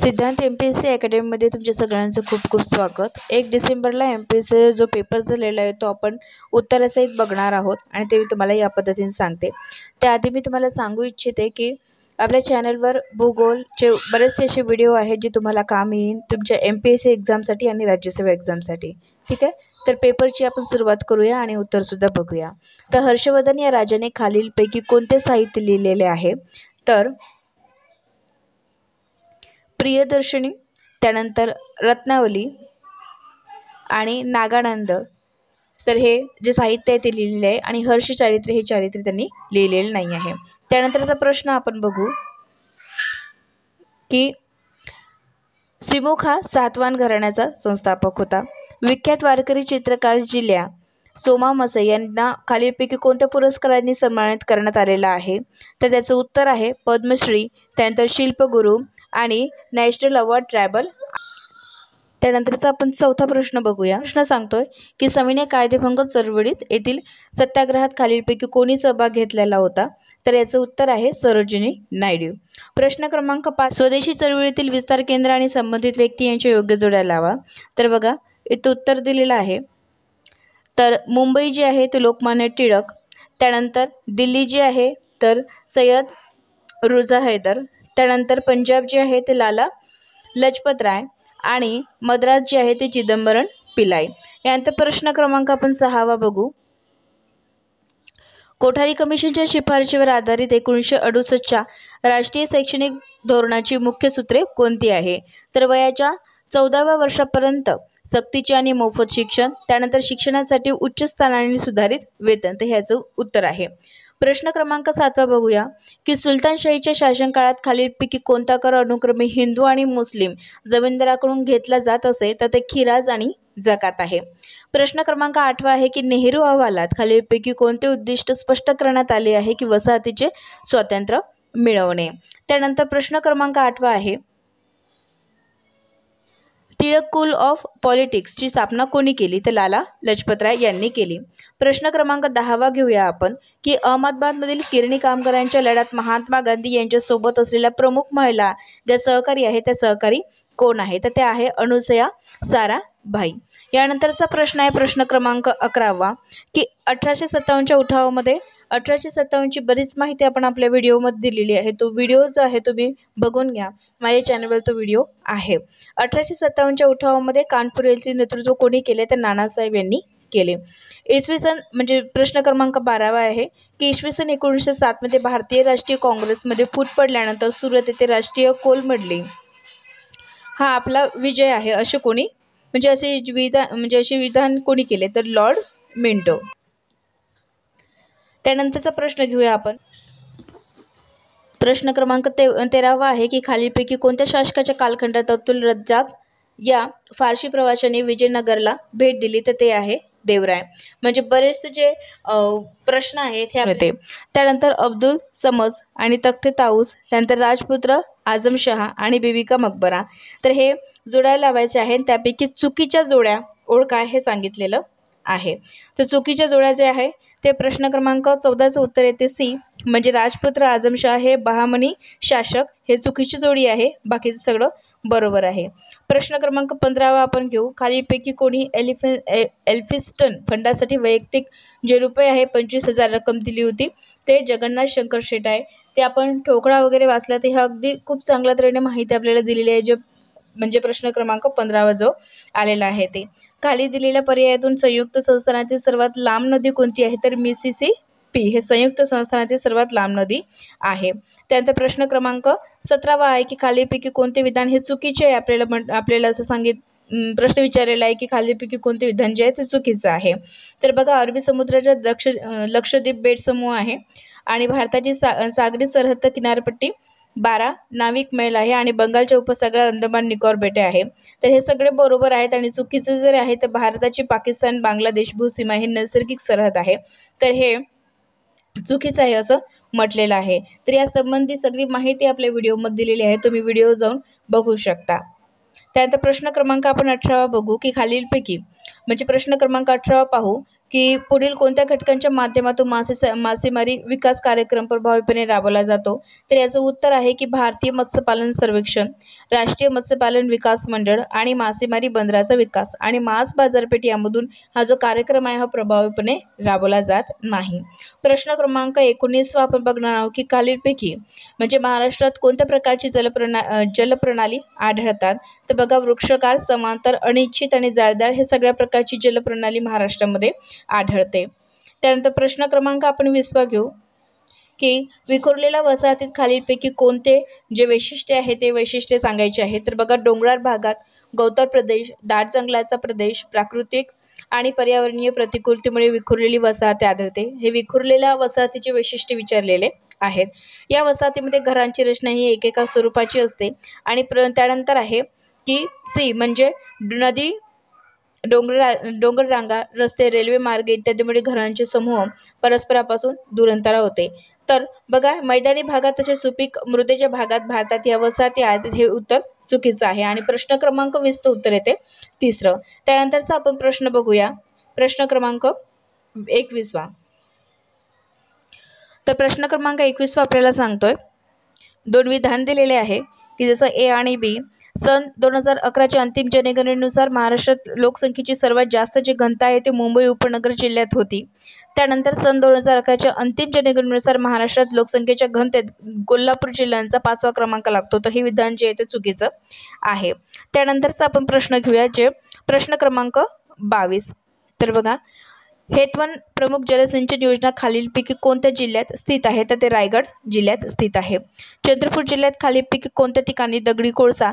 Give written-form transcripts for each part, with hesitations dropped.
सिद्धांत MPSC अकॅडमीमध्ये तुमच्या सगळ्यांचं खूप खूप स्वागत। 1 डिसेंबरला MPSC जो पेपर झालेला आहे तो आपण उत्तरासहित बघणार आहोत आणि ते मी तुम्हाला या पद्धतीने सांगते। त्याआधी मी तुम्हाला सांगू इच्छिते की आपल्या चॅनलवर भूगोलचे बरेचसे असे व्हिडिओ आहेत जे तुम्हाला काम येईल तुमच्या MPSC एक्झामसाठी आणि राज्यसेवा एक्झामसाठी। ठीक आहे, तर पेपरची आपण सुरुवात करूया आणि उत्तर सुद्धा बघूया। तर हर्षवर्धन या राजाने खालीलपैकी कोणते साहित्य लिहिलेले आहे? तर प्रियदर्शनी, त्यानंतर रत्नावली आणि नागानंद। तर हे जे साहित्य आहे ते लिहिलेले आहे आणि हर्षचारित्र हे चारित्र्य त्यांनी लिहिलेले नाही आहे। त्यानंतरचा प्रश्न आपण बघू की सिमुख हा सातवाहन घराण्याचा संस्थापक होता। विख्यात वारकरी चित्रकार जिल्या सोमा मसे यांना खालीलपैकी कोणत्या पुरस्कारांनी सन्मानित करण्यात आलेला आहे? तर त्याचं उत्तर आहे पद्मश्री, त्यानंतर शिल्पगुरू आणि नॅशनल अवॉर्ड ट्रायबल। त्यानंतरचा आपण चौथा प्रश्न बघूया। प्रश्न सांगतोय की सविनय कायदेभंग चळवळीत येथील सत्याग्रहात खालीलपैकी कोणी सहभाग घेतलेला होता? तर याचं उत्तर आहे सरोजिनी नायडू। प्रश्न क्रमांक 5, स्वदेशी चळवळीतील विस्तार केंद्र आणि संबंधित व्यक्ती यांच्या योग्य जोड्या लावा। तर बघा इथं उत्तर दिलेलं आहे। तर मुंबई जी आहे ते लोकमान्य टिळक, त्यानंतर दिल्ली जी आहे तर सय्यद रुजा हैदर, त्यानंतर पंजाब जे आहे ते लाला लजपत राय आणि मद्रास जे आहे ते चिदंबरम पिल्लाई। यानंतर प्रश्न क्रमांक आपण 6 बघू। कोठारी कमिशनच्या शिफारशीवर आधारित 1968च्या राष्ट्रीय शैक्षणिक धोरणाची मुख्य सूत्रे कोणती आहे? तर वयाच्या 14व्या वर्षापर्यंत सक्तीचे आणि मोफत शिक्षण, त्यानंतर शिक्षणासाठी उच्च स्थान आणि सुधारित वेतन। तर ह्याचं उत्तर आहे। प्रश्न क्रमांक 7 बघूया की सुलतानशाहीच्या शासनकाळात खालीलपैकी कोणता कर अनुक्रमे हिंदू आणि मुस्लिम जमीनदाराकडून घेतला जात असे? तर ते खिराज आणि जकात आहे। प्रश्न क्रमांक 8 आहे की नेहरू अहवालात खालीलपैकी कोणते उद्दिष्ट स्पष्ट करण्यात आले आहे? की वसाहतीचे स्वातंत्र्य मिळवणे। त्यानंतर प्रश्न क्रमांक 8 आहे टिळक स्कूल ऑफ पॉलिटिक्सची स्थापना कोणी केली? तर लाला लजपत राय यांनी केली। प्रश्न क्रमांक 10 घेऊया आपण की अहमदाबादमधील किरणी कामगारांच्या लढ्यात महात्मा गांधी यांच्या सोबत असलेल्या प्रमुख महिला ज्या सहकारी आहेत त्या सहकारी कोण आहे? तर ते आहे अनुसया साराभाई। यानंतरचा प्रश्न आहे प्रश्न क्रमांक 11 की 1857च्या उठावामध्ये 1857ची बरीच माहिती आपण आपल्या व्हिडिओमध्ये दिलेली आहे। तो व्हिडिओ जो आहे तुम्ही बघून घ्या, माझ्या चॅनलवर तो व्हिडिओ आहे। 1857च्या उठावामध्ये कानपूर येथील नेतृत्व कोणी केले? तर नानासाहेब यांनी केले। इसवी सन म्हणजे प्रश्न क्रमांक 12 आहे की इसवी सन 1907 मध्ये भारतीय राष्ट्रीय काँग्रेसमध्ये फूट पडल्यानंतर सुरत येथे राष्ट्रीय कोलमडली हा आपला विजय आहे असे कोणी म्हणजे असे विधान कोणी केले? तर लॉर्ड मिंटो। त्यानंतरचा प्रश्न घेऊया आपण। प्रश्न क्रमांक 13 आहे की खालीलपैकी कोणत्या शासकाच्या कालखंडात अब्दुल रज्जाक या फारसी प्रवाशाने विजयनगरला भेट दिली? तर ते आहे देवराय। म्हणजे बरेचसे जे प्रश्न आहेत हे होते। त्यानंतर अब्दुल समज आणि तख्त ताऊस, त्यानंतर राजपुत्र आझमशहा आणि बीबी का मकबरा। तर हे जोड्या लावायचे आहेत, त्यापैकी चुकीच्या जोड्या ओळखा हे सांगितलेलं आहे। तर चुकीच्या जोड्या जे आहे ते प्रश्न क्रमांक 14चं उत्तर येते सी, म्हणजे राजपुत्र आझमशहा हे बहामनी शासक, हे चुकीची जोडी आहे, बाकीचं सगळं बरोबर आहे। प्रश्न क्रमांक 15 आपण घेऊ। खालीलपैकी कोणी एल्फिन्स्टन फंडासाठी वैयक्तिक जे रुपये आहे 25,000 रक्कम दिली होती? ते जगन्नाथ शंकर शेट आहे। ते आपण ठोकळा वगैरे वाचला ते अगदी खूप चांगल्या तऱ्हेने माहिती आपल्याला दिलेली आहे, जे म्हणजे प्रश्न क्रमांक 15 जो आलेला आहे ते। खाली दिलेल्या पर्यायातून संयुक्त संस्थानातील सर्वात लांब नदी कोणती आहे? तर मिसिसिपी हे संयुक्त संस्थानातील सर्वात लांब नदी आहे। त्यानंतर प्रश्न क्रमांक 17 आहे की खालीलपैकी कोणते विधान हे चुकीचे आहे? आपल्याला असं प्रश्न विचारलेला आहे की खालीलपैकी कोणते विधान जे आहे ते चुकीचं आहे? तर बघा अरबी समुद्राच्या लक्षद्वीप बेट समूह आहे आणि भारताची सागरी सरहद्द किनारपट्टी 12 नाविक मैल आहे आणि बंगालच्या उपसागरात अंदमान निकोबार बेटे आहे। तर हे सगळे बरोबर आहेत आणि चुकीचे जर आहे तर भारताची पाकिस्तान बांगलादेश भूसीमा ही नैसर्गिक सरहद आहे, तर हे चुकीचं आहे असं म्हटलेलं आहे। तर या संबंधी सगळी माहिती आपल्या व्हिडिओमध्ये दिलेली आहे, तुम्ही व्हिडिओ जाऊन बघू शकता। त्यानंतर प्रश्न क्रमांक आपण 18 बघू की खालीलपैकी म्हणजे प्रश्न क्रमांक 18 पाहू की पुढील कोणत्या घटकांच्या माध्यमातून मासेमारी विकास कार्यक्रम प्रभावीपणे राबवला जातो? तर याचं उत्तर आहे की भारतीय मत्स्यपालन सर्वेक्षण, राष्ट्रीय मत्स्यपालन विकास मंडळ आणि मासेमारी बंदराचा विकास आणि मांस बाजारपेठ यामधून हा जो कार्यक्रम आहे हा प्रभावीपणे राबवला जात नाही. प्रश्न क्रमांक 19 आपण बघणार आहोत की खालीलपैकी म्हणजे महाराष्ट्रात कोणत्या प्रकारची जलप्रणाली आढळतात? तर बघा, वृक्षकार, समांतर, अनिश्चित आणि जाळीदार हे सगळ्या प्रकारची जलप्रणाली महाराष्ट्रामध्ये आढळते. त्यानंतर प्रश्न क्रमांक आपण 20 घेऊ की विखुरलेल्या वसाहतीत खालीलपैकी कोणते जे वैशिष्ट्य आहे ते वैशिष्ट्य सांगायचे आहे? तर बघा, डोंगराळ भागात गवताळ प्रदेश, दाट जंगलाचा प्रदेश, प्राकृतिक आणि पर्यावरणीय प्रतिकूलतेमुळे विखुरलेली वसाहती आढळते. हे विखुरलेल्या वसाहतीचे वैशिष्ट्य विचारलेले आहेत. या वसाहतीमध्ये घरांची रचना ही एकेका स्वरूपाची असते आणि त्यानंतर आहे की सी म्हणजे नदी, डोंगर रांगा, रस्ते, रेल्वे मार्ग इत्यादीमुळे घरांचे समूह परस्परापासून दूर अंतरावर होते. तर बघा, मैदानी भागात तसेच सुपीक मृदेच्या भागात भारतात या वसाहती आहेत, हे उत्तर चुकीचं आहे. आणि प्रश्न क्रमांक 20 चं उत्तर येते 3. त्यानंतरचा आपण प्रश्न बघूया, प्रश्न क्रमांक 21. तर प्रश्न क्रमांक 21 आपल्याला सांगतोय, 2 विधान दिलेले आहे की जसं ए आणि बी. सन 2011च्या अंतिम जनगणनेनुसार महाराष्ट्रात लोकसंख्येची सर्वात जास्त जी घनता आहे ती मुंबई उपनगर जिल्ह्यात होती. त्यानंतर सन 2011च्या अंतिम जनगणनेनुसार महाराष्ट्रात लोकसंख्येच्या घनतेत कोल्हापूर जिल्ह्यांचा 5वा क्रमांक लागतो. तर हे विधान जे आहे ते चुकीचं आहे. त्यानंतरचा आपण प्रश्न घेऊया, जे प्रश्न क्रमांक 22. तर बघा, हेतवन प्रमुख जलसिंचन योजना खालीलपैकी कोणत्या जिल्ह्यात स्थित आहे? तर ते रायगड जिल्ह्यात स्थित आहे. चंद्रपूर जिल्ह्यात खालीलपैकी कोणत्या ठिकाणी दगडी कोळसा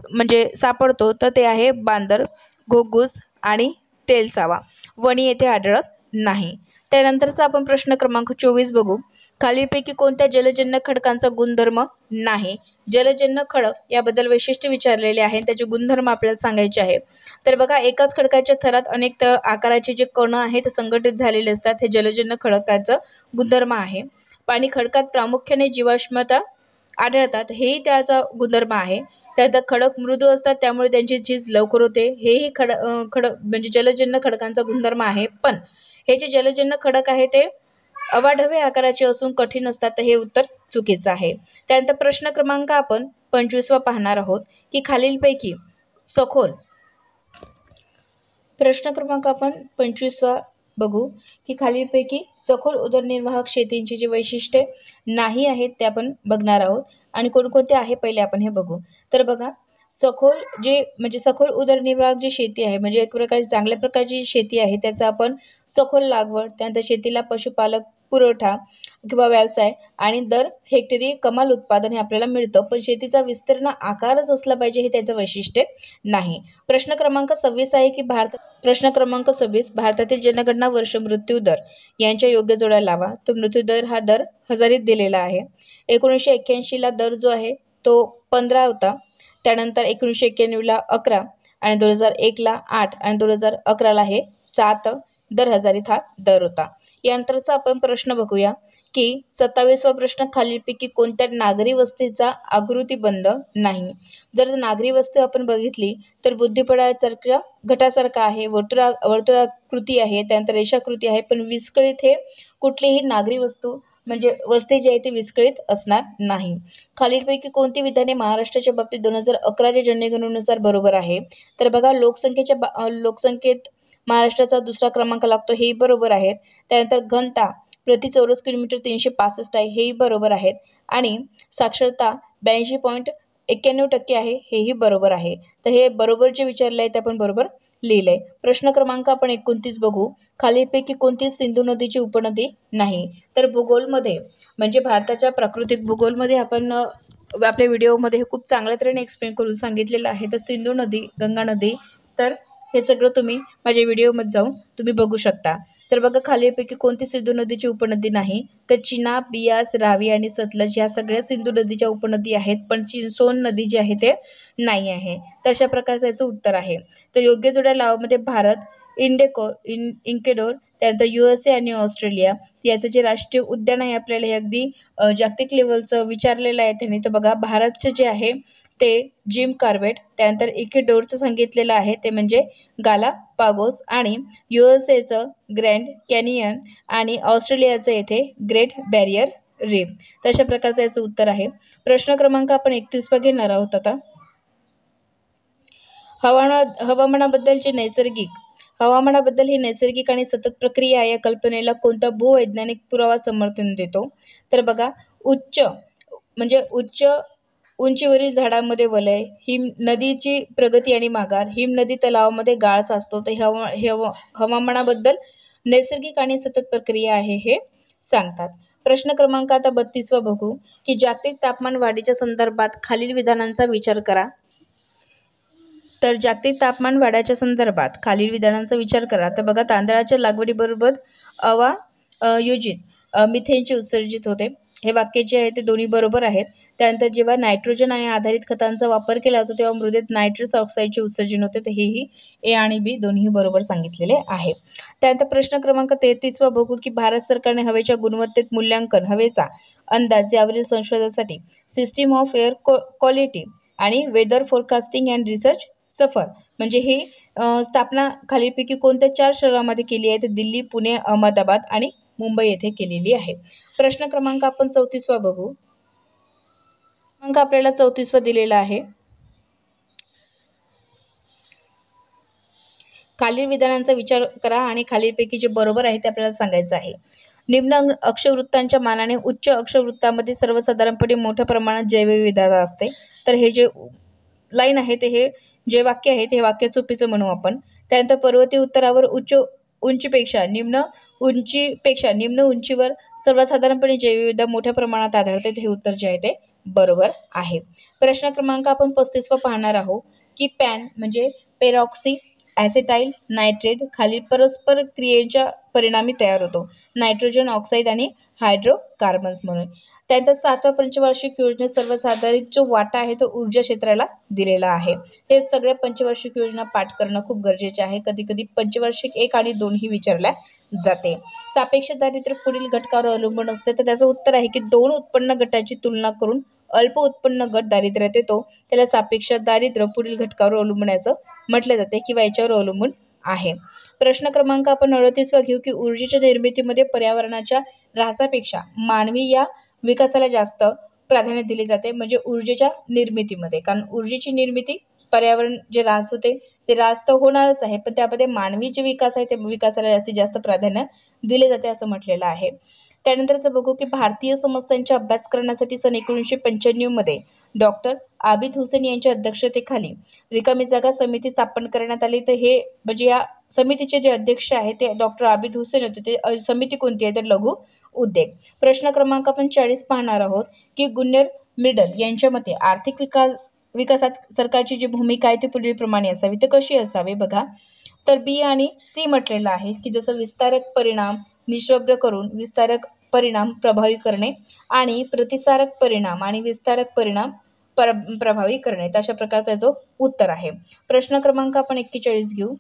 म्हणजे सापडतो? तर ते आहे बांदर, घोगुस आणि तेलसावा. वणी येथे आढळत नाही. त्यानंतरचा आपण प्रश्न क्रमांक 24 बघू. खालीलपैकी कोणत्या जलजन्य खडकांचा गुणधर्म नाही? जलजन्य खडक याबद्दल वैशिष्ट्य विचारलेले आहे, त्याचे गुणधर्म आपल्याला सांगायचे आहे. तर बघा, एकाच खडकाच्या थरात अनेक आकाराचे जे कण आहेत ते संघटित झालेले असतात, हे जलजन्य खडकाचं गुणधर्म आहे. पाणी खडकात प्रामुख्याने जीवाश्मता आढळतात, हेही त्याचा गुणधर्म आहे. त्यानंतर खडक मृदू असतात, त्यामुळे त्यांची झीज लवकर होते, हेही खडक म्हणजे जलजन्य खडकांचा गुणधर्म आहे. पण हे जे जलजन्य खडक आहे ते अवाढव्य आकाराचे असून कठीण असतात, तर हे उत्तर चुकीचं आहे. त्यानंतर प्रश्न क्रमांक आपण 25 पाहणार आहोत की खालीलपैकी सखोल, प्रश्न क्रमांक आपण 25 बघू की खालीलपैकी सखोल उदरनिर्वाहक शेतींची जी वैशिष्ट्ये नाही आहेत ते आपण बघणार आहोत. आणि कोणकोणते आहे पहिले आपण हे बघू. तर बघा, सखोल म्हणजे सखोल उदरनिर्वाहक जी शेती आहे म्हणजे एक प्रकारची चांगल्या प्रकारची शेती आहे, त्याचा आपण सखोल लागवड, त्यानंतर शेतीला पशुपालक पुरवठा किंवा व्यवसाय आणि दर हेक्टरी कमाल उत्पादन हे आपल्याला मिळतं. पण शेतीचा विस्तीर्ण आकारच असला पाहिजे हे त्याचं वैशिष्ट्य नाही. प्रश्न क्रमांक 26 आहे की प्रश्न क्रमांक 26, भारतातील जनगणना वर्ष मृत्यू दर यांच्या योग्य जोड्या लावा. तो मृत्यू दर हा दर हजारीत दिलेला आहे. 1981ला दर जो आहे तो 15 होता. त्यानंतर 1991ला 11 आणि 2001ला 8 आणि 2011ला हे 7 दर हजारीत हा दर होता. यानंतरचा आपण प्रश्न बघूया की 27वा प्रश्न, खालीलपैकी कोणत्या नागरी वस्तीचा आकृतिबंध नाही? जर नागरी वस्ती आपण बघितली तर बुद्धिबळासारख्या गटासारखा आहे, वर्तुळाकृती आहे, त्यानंतर रेषाकृती आहे, पण विस्कळीत हे कुठलीही नागरी वस्तू म्हणजे वस्ती जी आहे ती विस्कळीत असणार नाही. खालीलपैकी कोणती विधाने महाराष्ट्राच्या बाबतीत 2011च्या जनगणनेनुसार बरोबर आहे? तर बघा, लोकसंख्येत महाराष्ट्राचा 2रा क्रमांक लागतो, हेही बरोबर आहे. त्यानंतर घनता प्रति चौरस किलोमीटर 365 आहे, हेही बरोबर आहेत. आणि साक्षरता 82.91% आहे, हेही बरोबर आहे. तर हे बरोबर जे विचारले आहे ते आपण बरोबर लिहिलंय. प्रश्न क्रमांक आपण 29 बघू. खालीलपैकी कोणती सिंधू नदीची उपनदी नाही? तर भूगोलमध्ये म्हणजे भारताच्या प्राकृतिक भूगोलमध्ये आपण आपल्या व्हिडिओमध्ये खूप चांगल्या तऱ्हेने एक्सप्लेन करून सांगितलेलं आहे. तर सिंधू नदी, गंगा नदी, तर हे सगळं तुम्ही माझ्या व्हिडिओमध्ये जाऊन तुम्ही बघू शकता. तर बघा, खालीलपैकी कोणती सिंधू नदीची उपनदी नाही? तर चिनाब, बियास, रावी आणि सतलज ह्या सगळ्या सिंधू नदीच्या उपनदी आहेत, पण सोन नदी जी आहे ते नाही आहे. तर अशा प्रकारचं याचं उत्तर आहे. तर योग्य जोड्या लावामध्ये भारत, इंकेडोर, त्यानंतर USA आणि ऑस्ट्रेलिया याचं जे राष्ट्रीय उद्यान आहे आपल्याला हे अगदी जागतिक लेवलचं विचारलेलं आहे त्यांनी. तर बघा, भारतचं जे आहे ते जिम कॉर्बेट. त्यानंतर इक्वेडोरचं सांगितलेलं आहे ते म्हणजे गालापागोस आणि USA ग्रँड कॅनियन आणि ऑस्ट्रेलियाचं येथे ग्रेट बॅरियर रीफ. तशा प्रकारचं याचं उत्तर आहे. प्रश्न क्रमांक आपण 31 घेणार आहोत आता. हवामानाबद्दल ही नैसर्गिक आणि सतत प्रक्रिया या कल्पनेला कोणता भूवैज्ञानिक पुरावा समर्थन देतो? तर बघा, उच्च उंचीवरील झाडांमध्ये वलय, हिम नदीची प्रगती आणि माघार, हिम नदी तलावामध्ये गाळ साचतो. तर हवामानाबद्दल नैसर्गिक आणि सतत प्रक्रिया आहे हे सांगतात. प्रश्न क्रमांक आता 32 बघू की जागतिक तापमान वाढीच्या संदर्भात खालील विधानांचा विचार करा. तर जागतिक तापमान वाढीच्या संदर्भात खालील विधानांचा विचार करा. तर बघा, तांदळाच्या लागवडीबरोबर अवायोजित मिथेनचे उत्सर्जित होते. हे वाक्य जे आहे ते दोन्ही बरोबर आहेत. त्यानंतर जेव्हा नायट्रोजन आणि आधारित खतांचा वापर केला जातो तेव्हा मृदेत नायट्रस ऑक्साईडचे उत्सर्जन होते. तर हेही ए आणि बी दोन्ही बरोबर सांगितलेले आहे. त्यानंतर प्रश्न क्रमांक 33 बघू की भारत सरकारने हवेच्या गुणवत्तेत मूल्यांकन, हवेचा अंदाज यावरील संशोधनासाठी सिस्टीम ऑफ एअर क्वालिटी आणि वेदर फोरकास्टिंग अँड रिसर्च सफर म्हणजे ही स्थापना खालीलपैकी कोणत्या 4 शहरांमध्ये केली आहे? तर दिल्ली, पुणे, अहमदाबाद आणि मुंबई येथे केलेली आहे. प्रश्न क्रमांक आपण 34 बघू. क्रमांक आपल्याला 34 दिलेला आहे. खालील विधानांचा विचार करा आणि खालीलपैकी जे बरोबर आहे ते आपल्याला सांगायचं आहे. निम्न अक्षवृत्तांच्या मानाने उच्च अक्षवृत्तामध्ये सर्वसाधारणपणे मोठ्या प्रमाणात जैवविविधता असते. तर हे जे लाईन आहे ते हे जे वाक्य आहे ते वाक्य चुकीचं म्हणू आपण. त्यानंतर पर्वतीय उत्तरावर निम्न उंचीवर सर्वसाधारणपणे जैवविविधता मोठ्या प्रमाणात आढळते. हे उत्तर जे आहे ते बरोबर आहे. प्रश्न क्रमांक आपण 35 पाहणार आहोत की पॅन म्हणजे पेरॉक्सी ॲसेटाइल नायट्रेट खालील परस्पर क्रियेच्या परिणामी तयार होतो. नायट्रोजन ऑक्साईड आणि हायड्रोकार्बन्स म्हणून. त्यानंतर 7व्या पंचवार्षिक योजनेत सर्वसाधारण जो वाटा आहे तो ऊर्जा क्षेत्राला दिलेला आहे. हे सगळ्या पंचवार्षिक योजना पाठ करणं खूप गरजेचे आहे. कधी कधी पंचवार्षिक 1 आणि 2 ही विचारल्या जाते. सापेक्ष दारिद्र्य पुढील घटकावर अवलंबून असते. तर त्याचं उत्तर आहे की 2 उत्पन्न गटाची तुलना करून अल्प उत्पन्न गट दारिद्र्यात येतो. त्याला सापेक्ष दारिद्र्य पुढील घटकावर अवलंबून याचं म्हटले जाते किंवा याच्यावर अवलंबून आहे. प्रश्न क्रमांक आपण 38 घेऊ की ऊर्जेच्या निर्मितीमध्ये पर्यावरणाच्या ऱ्हासापेक्षा मानवी या विकासाला जास्त प्राधान्य दिले जाते. म्हणजे ऊर्जेच्या निर्मितीमध्ये, कारण ऊर्जेची निर्मिती पर्यावरण जे ऱ्हास होते ते ऱ्हास तर होणारच आहे, पण त्यामध्ये मानवी जे विकास आहे ते विकासाला जास्तीत जास्त प्राधान्य दिले जाते असं म्हटलेलं आहे. त्यानंतरचं बघू की भारतीय समस्यांचा अभ्यास करण्यासाठी सन 1995 मध्ये डॉक्टर आबिद हुसेन यांच्या अध्यक्षतेखाली रिकामी जागा समिती स्थापन करण्यात आली. तर हे म्हणजे या समितीचे जे अध्यक्ष आहेत ते डॉक्टर आबिद हुसेन होते. ते समिती कोणती आहे तर लघु उद्योग. प्रश्न क्रमांक आपण 40 पाहणार आहोत की गुन्नर मिडल यांच्या मते आर्थिक विकासात सरकारची जी भूमिका आहे ती पुढीलप्रमाणे असावी. तर कशी असावी बघा. तर बी आणि सी म्हटलेलं आहे की जसं विस्तारक परिणाम निःशब्द करून विस्तारक परिणाम प्रभावी करणे आणि प्रतिसारक परिणाम आणि विस्तारक परिणाम प्रभावी करणे. अशा प्रकारचा जो उत्तर आहे. प्रश्न क्रमांक आपण 41 घेऊ.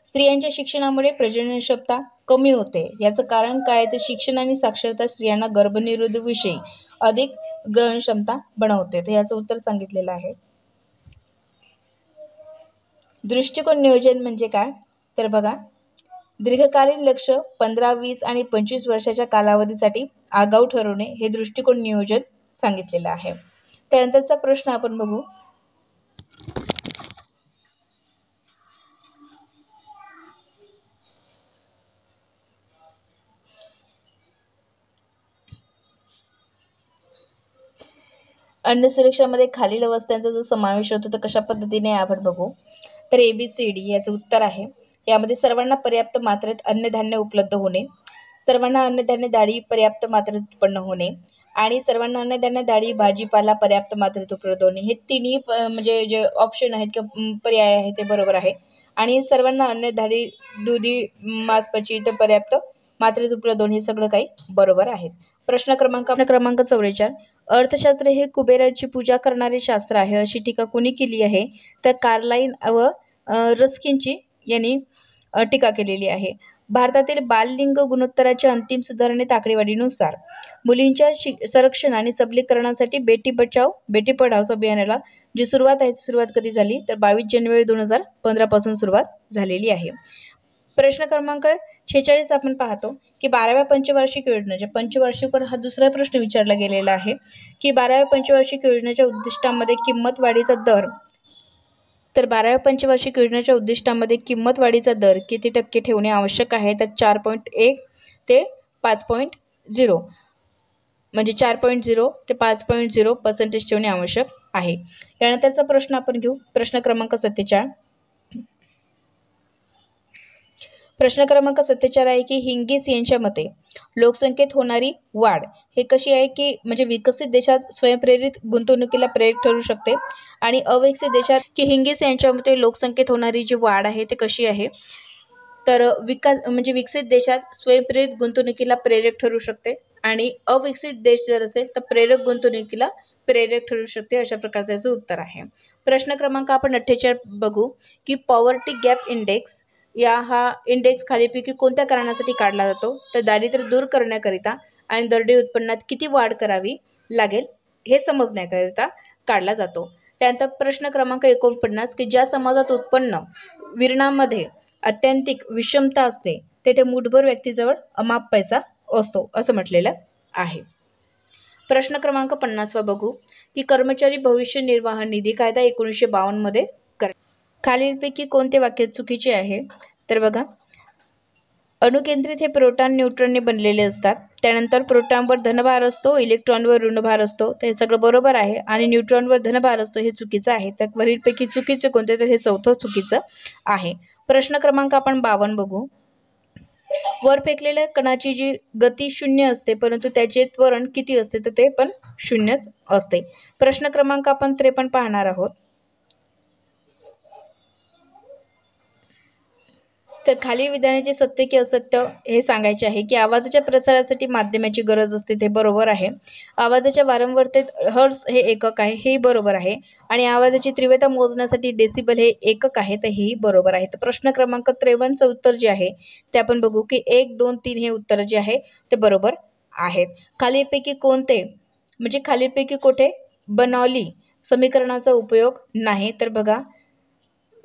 स्त्रियांच्या शिक्षणामुळे प्रजनन क्षमता कमी होते याचं कारण काय? तर शिक्षण आणि साक्षरता स्त्रियांना गर्भनिरोधविषयी अधिक ग्रहण क्षमता बनवते. तर याचं उत्तर सांगितलेलं आहे. दृष्टिकोन नियोजन म्हणजे काय? तर बघा, दीर्घकालीन लक्ष 15, 20 आणि 25 वर्षाच्या कालावधीसाठी आगाऊ ठरवणे हे दृष्टिकोन नियोजन सांगितलेलं आहे. त्यानंतरचा प्रश्न आपण बघू. अन्न सुरक्षामध्ये खालील अवस्थांचा जो समावेश होतो तर कशा पद्धतीने आपण बघू. तर ABCD याचं उत्तर आहे. यामध्ये सर्वांना पर्याप्त मात्रेत अन्नधान्य उपलब्ध होणे, सर्वांना अन्नधान्य डाळी पर्याप्त मात्रेत उत्पन्न होणे आणि सर्वांना अन्नधान्य डाळी भाजीपाला पर्याप्त मात्रेत उपलब्ध होणे. हे तिन्ही म्हणजे जे ऑप्शन आहेत किंवा पर्याय आहे ते बरोबर आहे. आणि सर्वांना अन्नधान्य दुधी मांसपेशी तर पर्याप्त मात्रेत उपलब्ध होणे हे सगळं काही बरोबर आहेत. प्रश्न क्रमांक 44. अर्थशास्त्र हे कुबेराची पूजा करणारे शास्त्र आहे अशी टीका कोणी केली आहे? तर कार्लाइन व रस्किनची यांनी टीका केलेली आहे. भारतातील बाललिंग गुणोत्तराच्या अंतिम सुधारणेत आकडेवारीनुसार मुलींच्या संरक्षण आणि सबलीकरणासाठी बेटी बचाव बेटी पढाव अभियानाला जी सुरुवात आहे ती सुरुवात कधी झाली तर 22 जानेवारी 2015 पासून सुरुवात झालेली आहे. प्रश्न क्रमांक 46 आपण पाहतो की 12व्या पंचवार्षिक योजनेच्या पंचवार्षिकवर हा दुसरा प्रश्न विचारला गेलेला आहे की 12व्या पंचवार्षिक योजनेच्या उद्दिष्टांमध्ये किंमत वाढीचा दर, तर 12व्या पंचवार्षिक योजनेच्या उद्दिष्टांमध्ये किंमत वाढीचा दर किती टक्के ठेवणे आवश्यक आहे तर 4.1 ते 5.0 म्हणजे 4.0 ते 5.0% ठेवणे आवश्यक आहे. यानंतरचा प्रश्न आपण घेऊ प्रश्न क्रमांक 47. प्रश्न क्रमांक 47 आहे की हिंगीस यांच्या मते लोकसंख्येत होणारी वाढ हे कशी आहे की म्हणजे विकसित देशात स्वयंप्रेरित गुंतवणुकीला प्रेरक ठरू शकते आणि अविकसित देशात की हिंगीस यांच्या मते लोकसंख्येत होणारी जी वाढ आहे ते कशी आहे तर विकसित देशात स्वयंप्रेरित गुंतवणुकीला प्रेरक ठरू शकते आणि अविकसित देश जर असेल तर प्रेरक गुंतवणुकीला प्रेरक ठरू शकते. अशा प्रकारचे याचं उत्तर आहे. प्रश्न क्रमांक आपण 48 बघू की पॉवर्टी गॅप इंडेक्स हा इंडेक्स खालीलपैकी कोणत्या कारणासाठी काढला जातो तर दारिद्र्य दूर करण्याकरिता आणि दरडोई उत्पन्नात किती वाढ करावी लागेल हे समजण्याकरिता काढला जातो. त्यानंतर प्रश्न क्रमांक 49 की ज्या समाजात उत्पन्न वितरणामध्ये अत्यंतिक विषमता असते तेथे मुठभर व्यक्तीजवळ अमाप पैसा असतो असं म्हटलेलं आहे. प्रश्न क्रमांक 50 बघू की कर्मचारी भविष्य निर्वाह निधी कायदा 1952 मध्ये खालीलपैकी कोणते वाक्य चुकीचे आहे तर बघा अणुकेंद्रित हे प्रोटॉन न्यूट्रॉनने बनलेले असतात. त्यानंतर प्रोटॉनवर धनभार असतो, इलेक्ट्रॉनवर ऋणभार असतो, ते सगळं बरोबर आहे आणि न्यूट्रॉनवर धनभार असतो हे चुकीचं आहे. तर वरीलपैकी चुकीचे कोणते तर हे चौथं चुकीचं आहे. प्रश्न क्रमांक आपण 52 बघू. वर फेकलेल्या कणाची जी गती 0 असते परंतु त्याचे त्वरण किती असते तर ते पण 0च असते. प्रश्न क्रमांक आपण 53 पाहणार आहोत. तर खालील विधानाचे सत्य की असत्य हे सांगायचे आहे की आवाजाच्या प्रसारासाठी माध्यमाची गरज असते ते बरोबर आहे. आवाजाच्या वारंवारतेत हर्ट्झ हे एकक आहे हेही बरोबर आहे आणि आवाजाची तीव्रता मोजण्यासाठी डेसिबल हे एकक आहे तर हेही बरोबर आहे. तर प्रश्न क्रमांक 53चं उत्तर जे आहे ते आपण बघू की 1, 2, 3 हे उत्तर जे आहे ते बरोबर आहेत. खालीलपैकी कोणते म्हणजे खालीलपैकी कुठे बनॉली समीकरणाचा उपयोग नाही तर बघा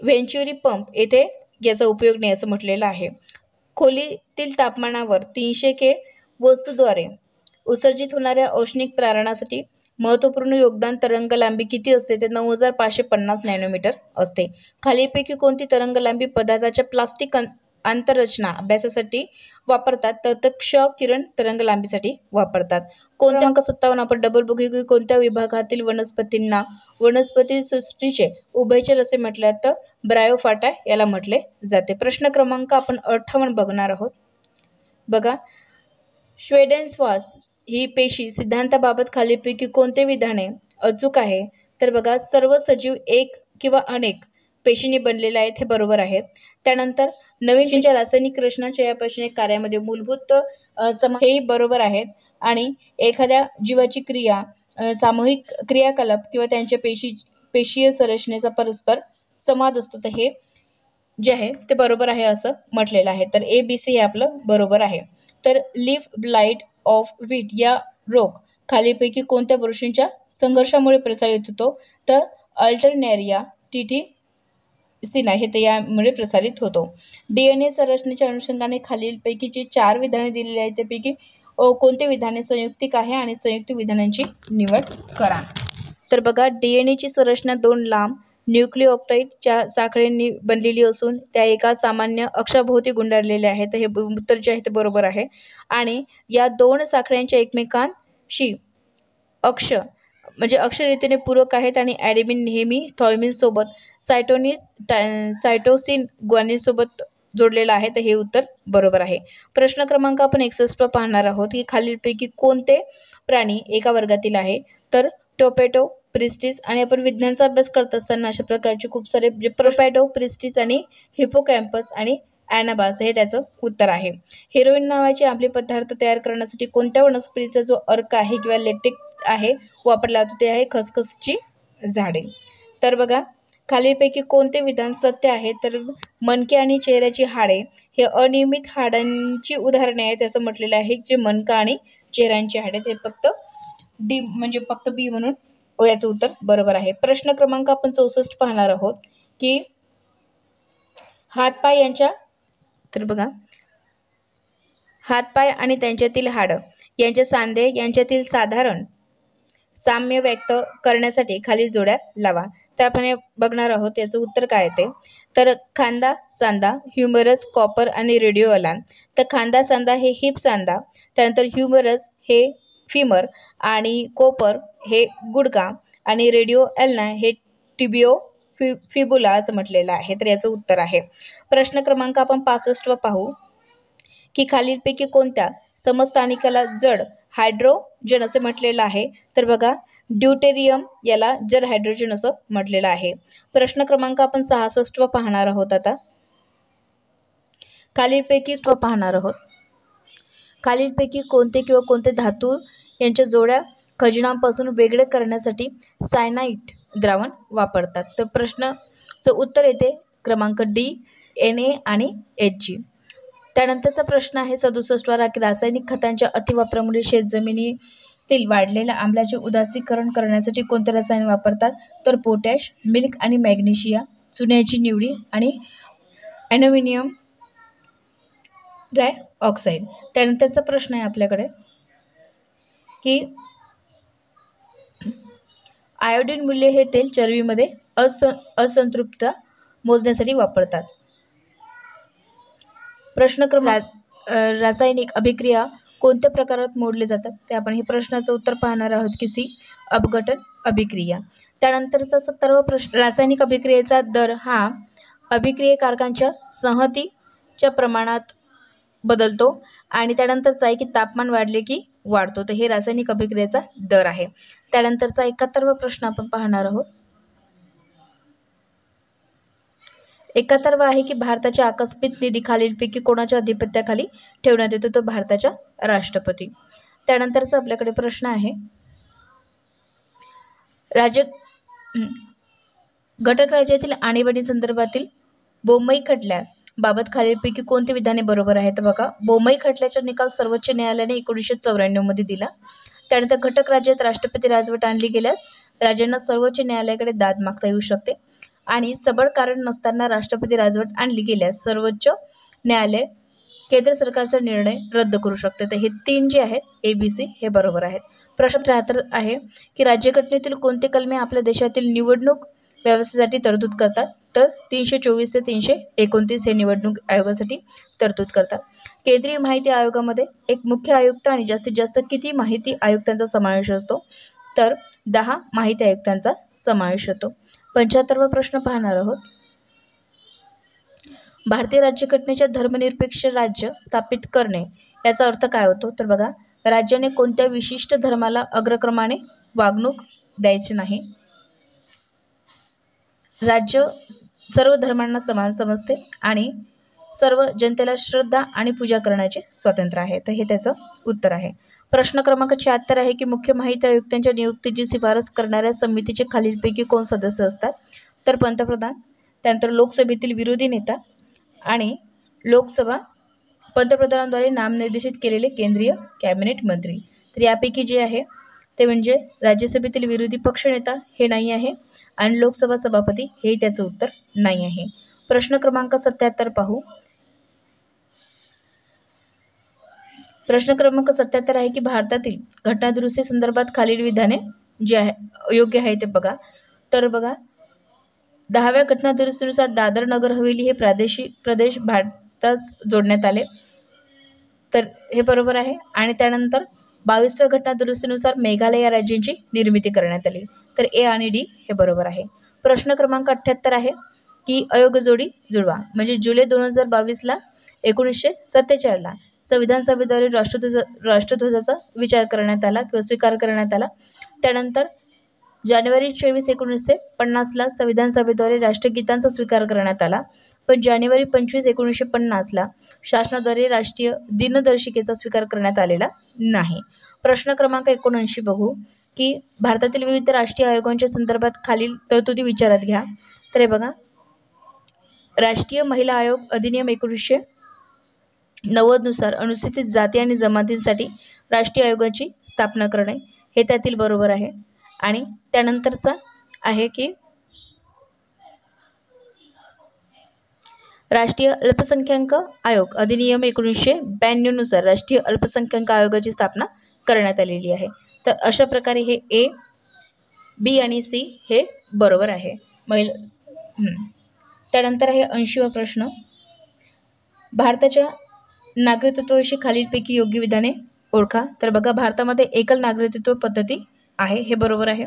व्हेंचुरी पंप येथे याचा उपयोग नाही असं म्हटलेलं आहे. खोलीतील तापमानावर 300 के वस्तूद्वारे उत्सर्जित होणाऱ्या औष्णिक प्रारणासाठी महत्त्वपूर्ण योगदान तरंगलांबी किती असते ते 9550 नॅनोमीटर असते. खालीलपैकी कोणती तरंगलांबी पदार्थाच्या प्लास्टिक आंतररचना अभ्यासासाठी वापरतात तर क्ष किरण तरंगलांबीसाठी वापरतात. कोणत्या अंक 57 आपण डबल बघू की कोणत्या विभागातील वनस्पतींना वनस्पती सृष्टीचे उभयचर असे म्हटले तर ब्रायोफाटा याला म्हटले जाते. प्रश्न क्रमांक आपण 58 बघणार आहोत. बघा श्वेडेनश्वास ही पेशी सिद्धांताबाबत खालीलपैकी कोणते विधाने अचूक आहे तर बघा सर्व सजीव एक किंवा अनेक पेशीने बनलेले आहेत हे बरोबर आहे. त्यानंतर नवीन पेशींच्या रासायनिक रचना चयापचय कार्यामध्ये मूलभूत हेही बरोबर आहेत आणि एखाद्या जीवाची क्रिया सामूहिक क्रियाकलाप किंवा त्यांच्या पेशीय संरचनेचा परस्पर संवाद असतो तर हे जे आहे ते बरोबर आहे असं म्हटलेलं आहे. तर ABC हे आपलं बरोबर आहे. तर लीफ ब्लाइट ऑफ व्हीट या रोग खालीलपैकी कोणत्या बुरशींच्या संघर्षामुळे प्रसारित होतो तर अल्टरनेरिया टिटिसिना हे तर यामुळे प्रसारित होतो. DNA संरचनेच्या अनुषंगाने खालीलपैकी जी 4 विधाने दिलेली आहेत त्यापैकी कोणते विधाने संयुक्तिक आहे आणि संयुक्त विधानांची निवड करा. तर बघा DNAची संरचना 2 लांब न्यूक्लिओटाइडच्या साखळींनी बनलेली असून त्या एका सामान्य अक्षाभोवती गुंडाळलेल्या आहेत. हे उत्तर जे आहे ते बरोबर आहे आणि या 2 साखळ्यांच्या एकमेकांशी अक्षररीतीने पूरक आहेत आणि ॲडेनिन नेहमी थायमिन सोबत सायटोसिन ग्वानिन सोबत जोडलेला आहे तर हे उत्तर बरोबर आहे. प्रश्न क्रमांक आपण 61 पाहणार आहोत की खालीलपैकी कोणते प्राणी एका वर्गातील आहे तर टोपॅटो प्रिस्टिस आणि आपण विज्ञानाचा अभ्यास करत असताना अशा प्रकारचे खूप सारे जे प्रोपॅटो प्रिस्टिस आणि हिपोकॅम्पस आणि ॲनाबास हे त्याचं उत्तर आहे. हेरोईन नावाचे अंमली पदार्थ तयार करण्यासाठी कोणत्या वनस्पतीचा जो अर्क आहे किंवा लेटेक्स आहे वापरला जातो ते आहे खसखसची झाडे. तर बघा खालीलपैकी कोणते विधान सत्य आहे? तर मणके आणि चेहऱ्याची हाडे हे अनियमित हाडांची उदाहरणे आहेत असं म्हटलेलं आहे. जे मणका आणि चेहऱ्यांची हाडे ते फक्त डी म्हणजे फक्त बी म्हणून याचं उत्तर बरोबर आहे. प्रश्न क्रमांक आपण 64 पाहणार आहोत की हातपाय यांच्या तर बघा हातपाय आणि त्यांच्यातील हाडं यांचे सांधे यांच्यातील साधारण साम्य व्यक्त करण्यासाठी खालील जोड्या लावा. तर आपण हे बघणार आहोत याचं उत्तर काय येते. तर खांदा सांधा, ह्युमरस, कॉपर आणि रेडिओ अलान. तर खांदा सांधा हे हिप सांधा, त्यानंतर ह्युमरस हे फिमर आणि कोपर हे गुडघा आणि रेडिओ अल्ना हे टिबिओ फिबुला असं म्हटलेलं आहे. तर याचं उत्तर आहे. प्रश्न क्रमांक आपण 65 पाहू की खालीलपैकी कोणत्या समस्थानिकाला जड हायड्रोजन असे म्हटलेलं आहे. तर बघा ड्यूटेरियम याला जड हायड्रोजन असं म्हटलेलं आहे. प्रश्न क्रमांक आपण 66 पाहणार आहोत. आता खालीलपैकी कोणते किंवा कोणते धातू यांच्या जोड्या खजिनांपासून वेगळे करण्यासाठी सायनाइट द्रावण वापरतात. तर प्रश्नाचं उत्तर येते क्रमांक डी Na आणि Hg. त्यानंतरचा प्रश्न आहे 67 की रासायनिक खतांच्या अतिवापरामुळे शेतजमिनीतील वाढलेल्या आम्लाचे उदासीकरण करण्यासाठी कोणते रसायन वापरतात. तर पोटॅश, मिल्क आणि मॅग्नेशिया, चुन्याची निवडी आणि ॲल्युमिनियम डायऑक्साईड. त्यानंतरचा प्रश्न आहे आपल्याकडे की आयोडीन मूल्य हे तेल चरबीमध्ये असंतृप्तता मोजण्यासाठी वापरतात. प्रश्न क्रमांक रासायनिक अभिक्रिया कोणत्या प्रकारात मोडले जातात. ते आपण हे प्रश्नाचं उत्तर पाहणार आहोत की सी अपघटन अभिक्रिया. त्यानंतरचा 70वा प्रश्न रासायनिक अभिक्रियेचा दर हा अभिक्रियकारकांच्या संहतीच्या प्रमाणात बदलतो आणि त्यानंतरचा आहे की तापमान वाढले की वाढतो. तर हे रासायनिक अभिक्रियेचा दर आहे. त्यानंतरचा 71वा प्रश्न आपण पाहणार आहोत. 71वा आहे की भारताच्या आकस्मिक निधी खालीलपैकी कोणाच्या अधिपत्याखाली ठेवण्यात येतो. तो भारताच्या राष्ट्रपती. त्यानंतरचा आपल्याकडे प्रश्न आहे घटक राज्यातील आणीबाणी संदर्भातील बोंबई खटल्याबाबत खालीलपैकी कोणती विधाने बरोबर आहेत. बघा बोंबई खटल्याचा निकाल सर्वोच्च न्यायालयाने 1994 मध्ये दिला. त्यानंतर घटक राज्यात राष्ट्रपती राजवट आणली गेल्यास राज्यांना सर्वोच्च न्यायालयाकडे दाद मागता येऊ शकते आणि सबळ कारण नसताना राष्ट्रपती राजवट आणली गेल्यास सर्वोच्च न्यायालय केंद्र सरकारचा निर्णय रद्द करू शकते. तर हे 3 जे आहेत ABC हे बरोबर आहेत. प्रश्न 73 आहे की राज्यघटनेतील कोणते कलमे आपल्या देशातील निवडणूक व्यवस्थेसाठी तरतूद करतात. तर 324 ते 329 हे निवडणूक आयोगासाठी तरतूद करतात. केंद्रीय माहिती आयोगामध्ये एक मुख्य आयुक्त आणि जास्तीत जास्त किती माहिती आयुक्तांचा समावेश असतो. तर 10 माहिती आयुक्तांचा समावेश होतो. 75वा प्रश्न पाहणार आहोत. भारतीय राज्यघटनेच्या धर्मनिरपेक्ष राज्य स्थापित करणे याचा अर्थ काय होतो. तर बघा राज्याने कोणत्या विशिष्ट धर्माला अग्रक्रमाने वागणूक द्यायची नाही. राज्य सर्व धर्मांना समान समजते आणि सर्व जनतेला श्रद्धा आणि पूजा करण्याचे स्वातंत्र्य आहे. तर हे त्याचं उत्तर आहे. प्रश्न क्रमांक 76 आहे की मुख्य माहिती आयुक्तांच्या नियुक्तीची शिफारस करणाऱ्या समितीचे खालीलपैकी कोण सदस्य असतात. तर पंतप्रधान, त्यानंतर लोकसभेतील विरोधी नेता आणि लोकसभा पंतप्रधानांद्वारे नामनिर्देशित केलेले केंद्रीय कॅबिनेट मंत्री. तर यापैकी जे आहे ते म्हणजे राज्यसभेतील विरोधी पक्षनेता हे नाही आहे आणि लोकसभा सभापती हे त्याचं उत्तर नाही आहे. प्रश्न क्रमांक 77 पाहू. प्रश्न क्रमांक 77 आहे की भारतातील घटनादुरुस्ती संदर्भात खालील विधाने जे आहे योग्य आहे ते बघा. तर बघा 10व्या घटनादुरुस्तीनुसार दादर नगर हवेली हे प्रदेश भारतास जोडण्यात आले. तर हे बरोबर आहे. आणि त्यानंतर 22व्या घटनादुरुस्तीनुसार मेघालय या राज्यांची निर्मिती करण्यात आली. तर ए आणि डी हे बरोबर आहे. प्रश्न क्रमांक 78 आहे की अयोग्य जोडी जुळवा. म्हणजे जुलै 2022ला 1947ला संविधान सभेद्वारे राष्ट्रध्वजाचा विचार करण्यात आला किंवा स्वीकार करण्यात आला. त्यानंतर जानेवारी 24, 1950ला संविधान सभेद्वारे राष्ट्रगीतांचा स्वीकार करण्यात आला. पण जानेवारी 25, 1950ला शासनाद्वारे राष्ट्रीय दिनदर्शिकेचा स्वीकार करण्यात आलेला नाही. प्रश्न क्रमांक 79 बघू की भारतातील विविध राष्ट्रीय आयोगांच्या संदर्भात खालील तरतुदी विचारात घ्या. तर हे बघा, राष्ट्रीय महिला आयोग अधिनियम 1990 नुसार अनुसूचित जाती आणि जमातींसाठी राष्ट्रीय आयोगाची स्थापना करणे हे त्यातील बरोबर आहे. आणि त्यानंतरचा आहे की राष्ट्रीय अल्पसंख्याक आयोग अधिनियम 1992 नुसार राष्ट्रीय अल्पसंख्याक आयोगाची स्थापना करण्यात आलेली आहे. तर अशा प्रकारे हे ए, बी आणि सी हे बरोबर आहे. त्यानंतर आहे 80वा प्रश्न, भारताच्या नागरिकत्वाविषयी खालीलपैकी योग्य विधाने ओळखा. तर बघा, भारतामध्ये एकल नागरिकत्व पद्धती आहे, हे बरोबर आहे.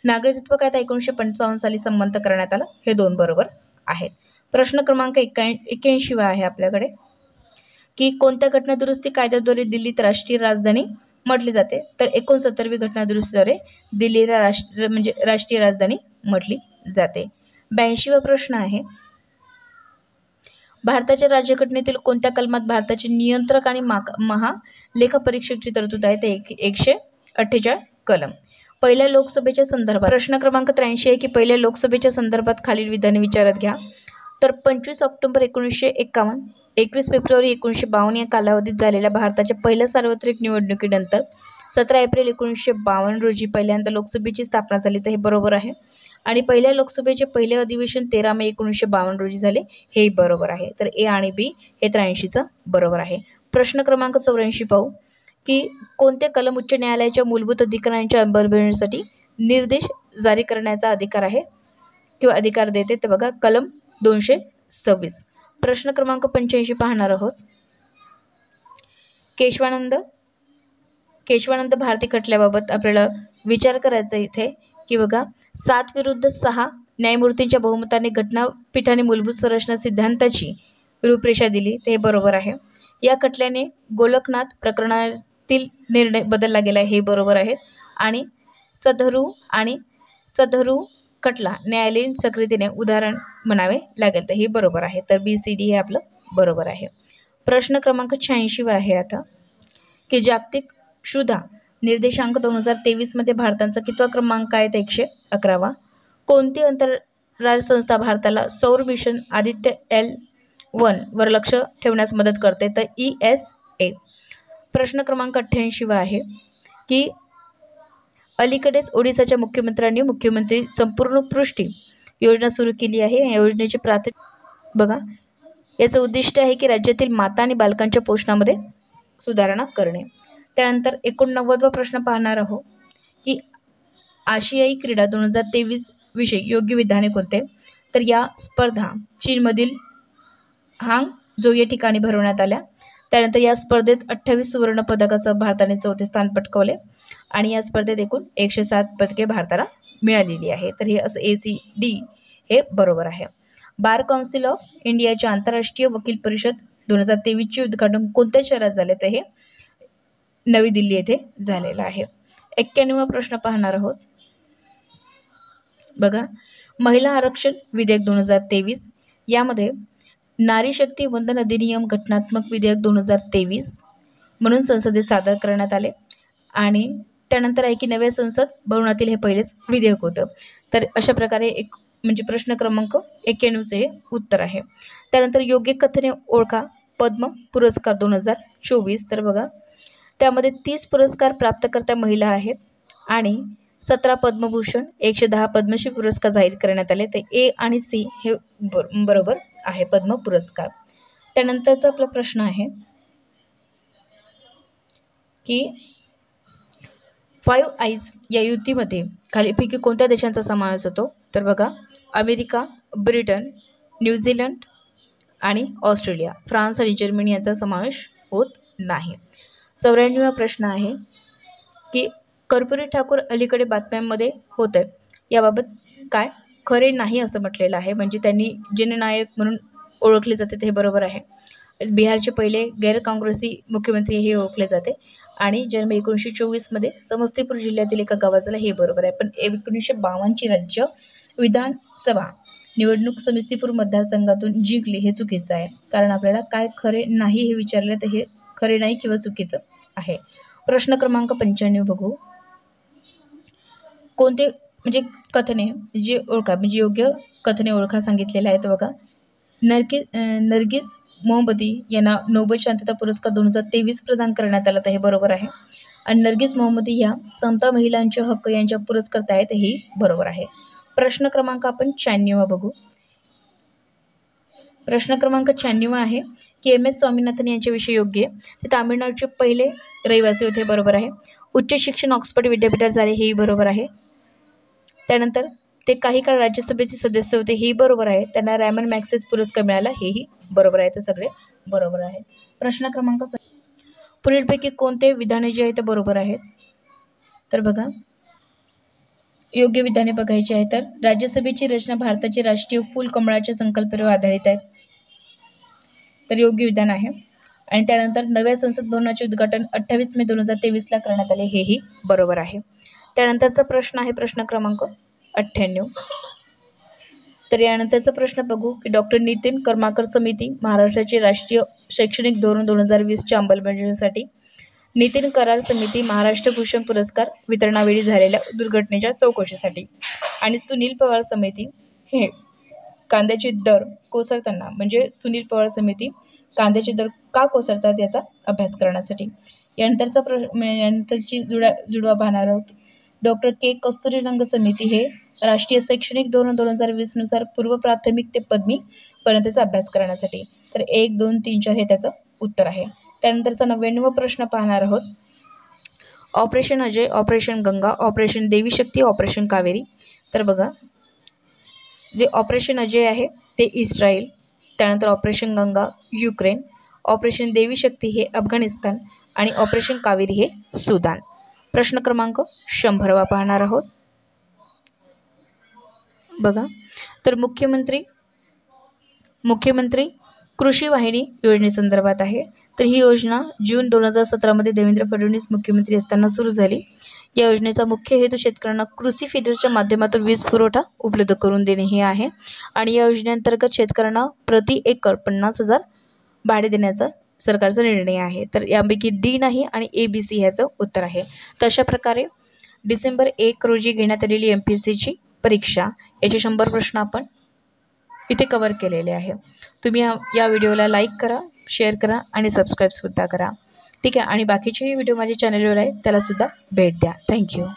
नागरिकत्व कायदा 1955 साली संमत करण्यात आला, हे 2 बरोबर आहेत. प्रश्न क्रमांक 81 आहे आपल्याकडे, की कोणत्या घटनादुरुस्ती कायद्याद्वारे दिल्लीत राष्ट्रीय राजधानी म्हटली जाते. तर 69वी घटनादुरुस्तीद्वारे दिल्लीला राष्ट्रीय राजधानी म्हटली जाते. 82वा प्रश्न आहे, भारताच्या राज्यघटनेतील कोणत्या कलमात भारताचे नियंत्रक आणि महालेखापरीक्षकची तरतूद आहे. ते 148 कलम. पहिल्या लोकसभेच्या संदर्भात प्रश्न क्रमांक 83 आहे, की पहिल्या लोकसभेच्या संदर्भात खालील विधाने विचारात घ्या. तर 25 ऑक्टोबर 1951, 21 फेब्रुवारी 1952 या कालावधीत झालेल्या भारताच्या पहिल्या सार्वत्रिक निवडणुकीनंतर 17 एप्रिल 1952 रोजी पहिल्यांदा लोकसभेची स्थापना झाली, तर हे बरोबर आहे. आणि पहिल्या लोकसभेचे पहिले अधिवेशन 13 मे 1952 रोजी झाले, हेही बरोबर आहे. तर ए आणि बी हे 83चं बरोबर आहे. प्रश्न क्रमांक 84 पाहू, की कोणते कलम उच्च न्यायालयाच्या मूलभूत अधिकारांच्या अंमलबजावणीसाठी निर्देश जारी करण्याचा अधिकार आहे किंवा अधिकार देते. तर बघा, कलम 226. प्रश्न क्रमांक 85 पाहणार आहोत. केशवानंद भारती खटल्याबाबत आपल्याला विचार करायचा इथे, की बघा, 7-6 न्यायमूर्तींच्या बहुमताने घटनापीठाने मूलभूत संरचना सिद्धांताची रूपरेषा दिली, ते बरोबर आहे. या खटल्याने गोलकनाथ प्रकरणातील निर्णय बदलला गेला, हे बरोबर आहे. आणि सधरू खटला न्यायालयीन सक्रियतेने उदाहरण म्हणावे लागेल, तर हे बरोबर आहे. तर BCD हे आपलं बरोबर आहे. प्रश्न क्रमांक 86 आहे आता, की जागतिक क्षुधा निर्देशांक 2023 मध्ये भारताचा कितवा क्रमांक आहे. तर 111वा. कोणती अंतराळ संस्था भारताला सौर मिशन आदित्य L1 वर लक्ष ठेवण्यास मदत करते. तर ESA. प्रश्न क्रमांक 88 आहे, की अलीकडेच ओडिसाच्या मुख्यमंत्र्यांनी मुख्यमंत्री संपूर्ण पृष्ठी योजना सुरू केली आहे. या योजनेचे बघा, याचं उद्दिष्ट आहे की राज्यातील माता आणि बालकांच्या पोषणामध्ये सुधारणा करणे. त्यानंतर 89वा प्रश्न पाहणार आहोत, की आशियाई क्रीडा 2023 विषयी योग्य विधाने कोणते. तर या स्पर्धा चीनमधील हांगझो या ठिकाणी भरवण्यात आल्या. त्यानंतर या स्पर्धेत 28 सुवर्ण पदकासह भारताने 4थे स्थान पटकावले आणि या स्पर्धेत एकूण 107 पदके भारताला मिळालेली आहे. तर हे असं ACD हे बरोबर आहे. बार काउन्सिल ऑफ इंडियाच्या आंतरराष्ट्रीय वकील परिषद 2023चे उद्घाटन कोणत्या शहरात झाले. तर हे नवी दिल्ली येथे झालेलं आहे. 91वा प्रश्न पाहणार आहोत. बघा, महिला आरक्षण विधेयक 2023 यामध्ये नारी शक्ती वंदन अधिनियम घटनात्मक विधेयक 2023 म्हणून संसदेत सादर करण्यात आले. आणि त्यानंतर आहे की नव्या संसद भवनातील हे पहिलेच विधेयक होतं. तर अशा प्रकारे प्रश्न क्रमांक 91 हे उत्तर आहे. त्यानंतर योग्य कथने ओळखा पद्म पुरस्कार 2024. तर बघा, त्यामध्ये 30 पुरस्कार प्राप्तकर्त्या महिला आहेत आणि 17 पद्मभूषण 110 पद्मश्री पुरस्कार जाहीर करण्यात आले. ते A आणि C हे बरोबर आहे पद्म पुरस्कार. त्यानंतरचा आपला प्रश्न आहे, की 5 आयज या युतीमध्ये खालीलपैकी कोणत्या देशांचा समावेश होतो. तर बघा, अमेरिका, ब्रिटन, न्यूझीलंड आणि ऑस्ट्रेलिया, फ्रान्स आणि जर्मनी यांचा समावेश होत नाही. 94वा प्रश्न आहे, की कर्पूरी ठाकूर अलीकडे बातम्यांमध्ये होते याबाबत काय खरे नाही असं म्हटलेलं आहे. त्यांनी जननायक म्हणून ओळखले जाते, हे बरोबर आहे. बिहारचे पहिले गैर काँग्रेसी मुख्यमंत्री हे ओळखले जाते आणि जन्म 1924 मध्ये समस्तीपूर जिल्ह्यातील एका गावात झाला, हे बरोबर आहे. पण 1952ची राज्य विधानसभा निवडणूक समस्तीपूर मतदारसंघातून जिंकली, हे चुकीचं आहे. कारण आपल्याला काय खरे नाही हे विचारले, तर हे खरे नाही किंवा चुकीचं आहे. प्रश्न क्रमांक 95 बघू. कोणते म्हणजे कथने जी ओळखा म्हणजे योग्य कथने ओळखा सांगितलेल्या आहेत बघा. नर्गिस मोहम्मदी यांना नोबेल शांतता पुरस्कार 2023 प्रदान करण्यात आला, तर हे बरोबर आहे. आणि नर्गिस मोहम्मदी या समता महिलांचे हक्क यांच्या पुरस्कर्त्या आहेत, हेही बरोबर आहे. प्रश्न क्रमांक आपण 96 बघू. प्रश्न क्रमांक 96 आहे की MS स्वामीनाथन यांच्याविषयी योग्य. ते तामिळनाडूचे पहिले रहिवासी होते, बरोबर आहे. उच्च शिक्षण ऑक्सफर्ड विद्यापीठात झाले, हेही बरोबर आहे. त्यानंतर ते काही काळ राज्यसभेचे सदस्य होते, हेही बरोबर आहे. त्यांना रॅमन मॅग्सेस पुरस्कार मिळाला, हेही बरोबर आहे. ते सगळे बरोबर आहे. प्रश्न क्रमांक पुढीलपैकी कोणते विधाने जे आहे ते बरोबर आहेत? तर बघा, योग्य विधाने बघायची आहे. तर राज्यसभेची रचना भारताचे राष्ट्रीय फूल कमळाच्या संकल्पनेवर आधारित आहे, तर योग्य विधान आहे. आणि त्यानंतर नव्या संसद भवनाचे उद्घाटन 28 मे 2023 करण्यात आले, हेही बरोबर आहे. त्यानंतरचा प्रश्न आहे प्रश्न क्रमांक 98. तर यानंतरचा प्रश्न बघू की डॉक्टर नितीन कर्माकर समिती महाराष्ट्राचे राष्ट्रीय शैक्षणिक धोरण 2020च्या अंमलबजावणीसाठी नितीन करार समिती महाराष्ट्र भूषण पुरस्कार वितरणावेळी झालेल्या दुर्घटनेच्या चौकशीसाठी आणि सुनील पवार समिती हे कांद्याचे दर कोसळताना म्हणजे सुनील पवार समिती कांद्याचे दर का कोसळतात याचा अभ्यास करण्यासाठी. यानंतरची जुडवा पाहणार आहोत. डॉक्टर के कस्तुरीरंग समिती हे राष्ट्रीय शैक्षणिक धोरण 2020 नुसार पूर्व प्राथमिक ते पदवी पर्यंतचा अभ्यास करण्यासाठी. तर 1, 2, 3, 4 हे त्याचं उत्तर आहे. त्यानंतरचा 99वा प्रश्न पाहणार आहोत. Operation Ajay, operation Ganga, operation देवी शक्ती, ऑपरेशन कावेरी. तर बघा, जे ऑपरेशन अजय आहे ते इस्रायल, त्यानंतर ऑपरेशन गंगा युक्रेन, ऑपरेशन देवी शक्ती हे अफगाणिस्तान आणि ऑपरेशन कावेरी हे सुदान. प्रश्न क्रमांक 100 पाहणार आहोत. बघा, तर मुख्यमंत्री कृषी वाहिनी योजनेसंदर्भात आहे. तर ही योजना जून 2017 देवेंद्र फडणवीस मुख्यमंत्री असताना सुरू झाली. या योजनेचा मुख्य हेतू शेतकऱ्यांना कृषी फीडरच्या माध्यमातून वीज पुरवठा उपलब्ध करून देणे हे आहे. आणि या योजनेअंतर्गत शेतकऱ्यांना प्रति एकर 50,000 भाडे देण्याचा सरकारचा निर्णय आहे. तर यापैकी डी नाही आणि ABC ह्याचं उत्तर आहे. तर अशा प्रकारे डिसेंबर 1 रोजी घेण्यात आलेली MPSCची परीक्षा याचे 100 प्रश्न आपण इथे कव्हर केलेले आहे. तुम्ही या व्हिडिओला लाईक करा, शेअर करा आणि सबस्क्राईबसुद्धा करा. ठीक आहे. आणि बाकीचेही व्हिडिओ माझ्या चॅनलवर आहे, त्यालासुद्धा भेट द्या. थँक्यू.